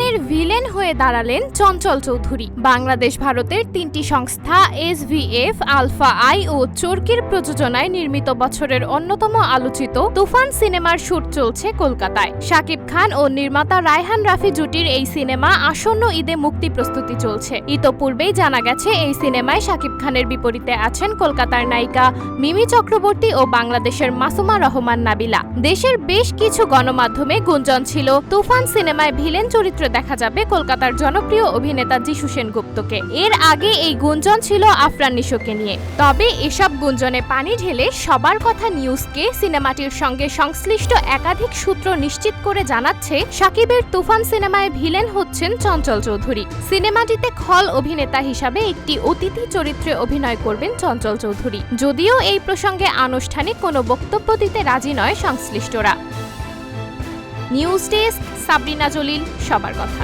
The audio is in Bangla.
তুফানের ভিলেন হয়ে দাঁড়ালেন চঞ্চল চৌধুরী। বাংলাদেশ ভারতের ৩টি সংস্থা SVF, আলফা আই ও চরকির প্রযোজনায় নির্মিত বছরের অন্যতম আলোচিত তুফান সিনেমার শুট চলছে কলকাতায়। শাকিব খান ও নির্মাতা রায়হান রাফি জুটির এই সিনেমা আসন্ন ঈদে মুক্তি প্রস্তুতি চলছে। ইতোপূর্বেই জানা গেছে এই সিনেমায় শাকিব খানের বিপরীতে আছেন কলকাতার নায়িকা মিমি চক্রবর্তী ও বাংলাদেশের মাসুমা রহমান নাবিলা। দেশের বেশ কিছু গণমাধ্যমে গুঞ্জন ছিল তুফান সিনেমায় ভিলেন চরিত্রে দেখা যাবে কলকাতার জনপ্রিয় অভিনেতা যিশু সেনগুপ্তকে। এর আগে এই গুঞ্জন ছিল আফরান নিশোকে নিয়ে। তবে এসব গুঞ্জনে পানি ঢেলে সবার কথা নিউজকে সিনেমাটির সঙ্গে সংশ্লিষ্ট একাধিক সূত্র নিশ্চিত করে জানাচ্ছে শাকিবের তুফান সিনেমায় ভিলেন হচ্ছেন চঞ্চল চৌধুরী। সিনেমাটিতে খল অভিনেতা হিসাবে একটি অতিথি চরিত্রে অভিনয় করবেন চঞ্চল চৌধুরী। যদিও এই প্রসঙ্গে আনুষ্ঠানিক কোনো বক্তব্য দিতে রাজি নয় সংশ্লিষ্টরা। নিউজ ডেস্ক, সাবরিনা জলিল, সবার কথা।